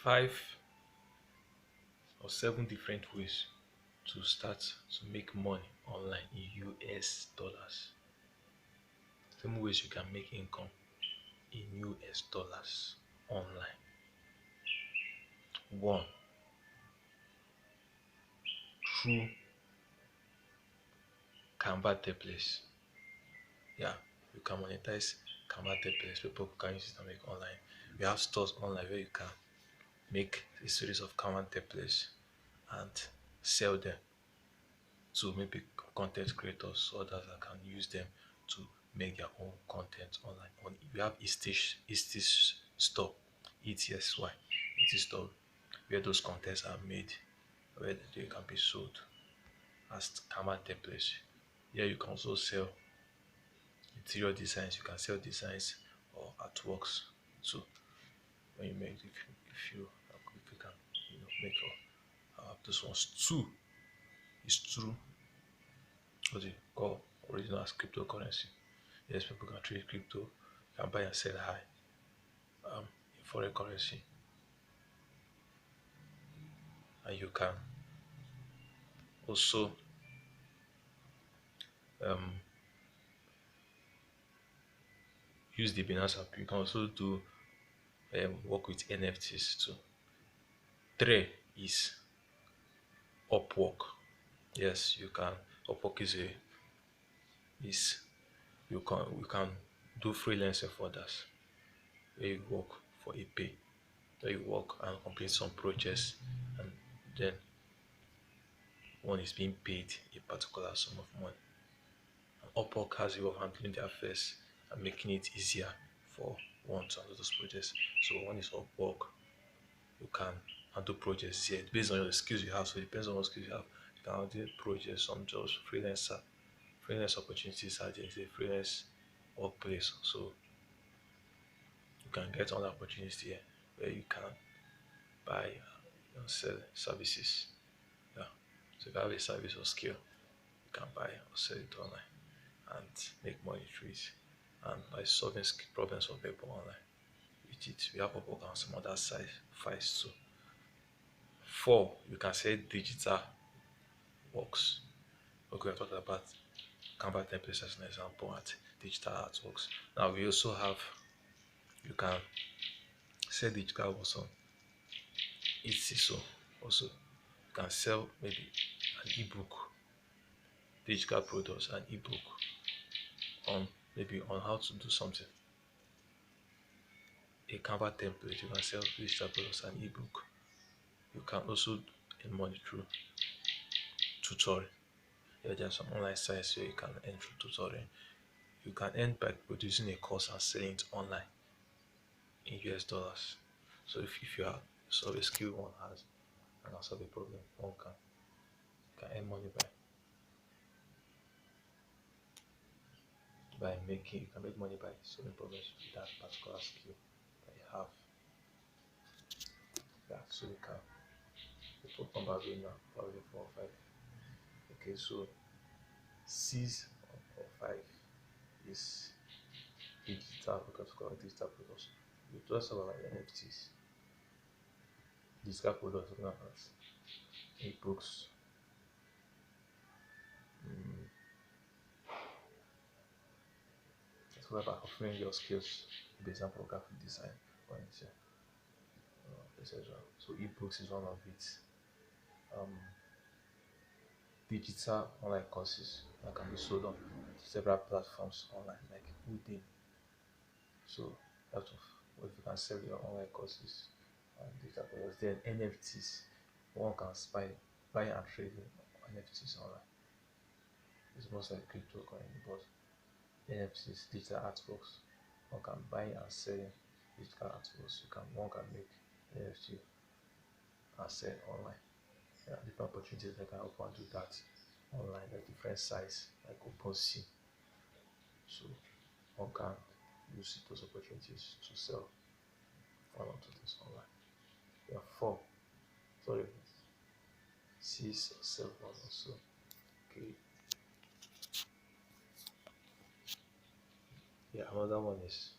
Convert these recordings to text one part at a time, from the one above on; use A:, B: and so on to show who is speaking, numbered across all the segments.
A: 5 or 7 different ways to start to make money online in US dollars. 7 ways you can make income in US dollars online. One, through Canva templates. Yeah, you can monetize Canva templates. People can use it to make online. We have stores online where you can make a series of Canva templates and sell them to maybe content creators, others that can use them to make their own content online. We have Etsy store, ETSY, Etsy store, where those contents are made, where they can be sold as Canva templates. Here you can also sell interior designs. You can sell designs or artworks. So when you make, if you can, make those ones. Two is through what they call original as cryptocurrency. Yes, people can trade crypto, can buy and sell high in foreign currency, and you can also um, use the Binance app. You can also do work with NFTs too. Three is Upwork. Yes, you can. Upwork is you can do freelancing for others, where you work for a pay, where you work and complete some projects, and then one is being paid a particular sum of money. And Upwork has a way of handling the affairs and making it easier for one to handle those projects. So one is Upwork. You can handle projects here based on your skills you have. So it depends on what skills you have. You can handle projects, some jobs, freelance opportunities are there. It's a freelance workplace. So you can get on opportunities here where you can buy and sell services. Yeah. So if you have a service or skill, you can buy or sell it online and make money through it. And by solving problems for people online with it, we have Upwork and some other side files too. Four, you can say digital works. Okay, we're talking about Canva templates as an example at digital artworks. Now we also have, you can sell digital works on Etsy. So also you can sell maybe an ebook, digital products, an ebook on maybe on how to do something. A Canva template, you can sell digital products and ebook. You can also earn money through tutorial. Yeah, there are some online sites where you can earn through tutorial. You can earn by producing a course and selling it online in US dollars. So if you are solve a skill one has and solve a problem, one can earn money by making you can make money by solving problems with that particular skill that you have. Yeah, so you can put number now, probably 4 or 5. Okay, so 6 or 5 is digital because we call it digital products. We just talk about NFTs, digital products, talking about ebooks, it's all about offering your skills, for example, graphic design or anything, etc. So ebooks is one of it. Um, Digital online courses that can be sold on several platforms online, like Udemy. So out of what you can sell your online courses and digital products. Then NFTs, one can buy and trade NFTs online. It's most like cryptocurrency, but NFTs, digital artworks, one can buy and sell digital artworks. One can make NFT and sell online. There are different opportunities that can help one do that online, like different sites like OpenSea. So one can use those opportunities to sell one or two things online. There are four, sorry, 6 or 7 also. Okay. Yeah, another one is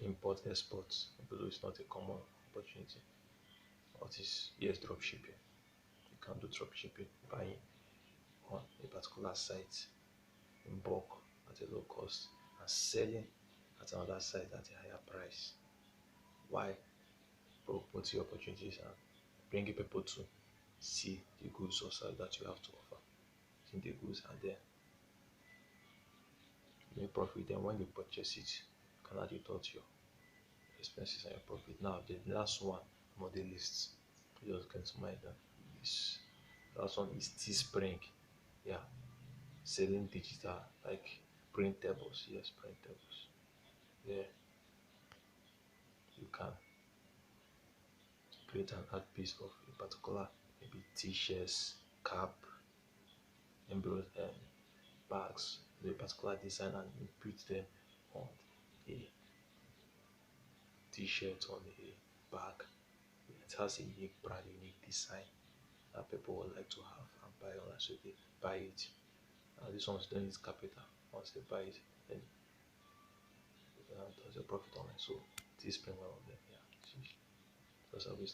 A: import exports, although it's not a common opportunity. What is yes, drop shipping. You can do drop shipping, buying on a particular site in bulk at a low cost and selling at another site at a higher price. Why? Promoting opportunities and bringing people to see the goods or service that you have to offer. See the goods and then you make profit. Then when you purchase it, you can add it to your expenses and your profit. Now the last one on the list just came to mind is last one is Teespring. Yeah, selling digital like printables. Yes, printables. Yeah, you can create an art piece of a particular maybe t-shirts, cap, bags, a particular design and you put them on a t-shirt, on a bag. It has a unique brand, unique design that people would like to have and buy online. So they buy it. This one's doing its capital. Once they buy it, then there's a profit on it. So this bring one of them. Yeah. That's how we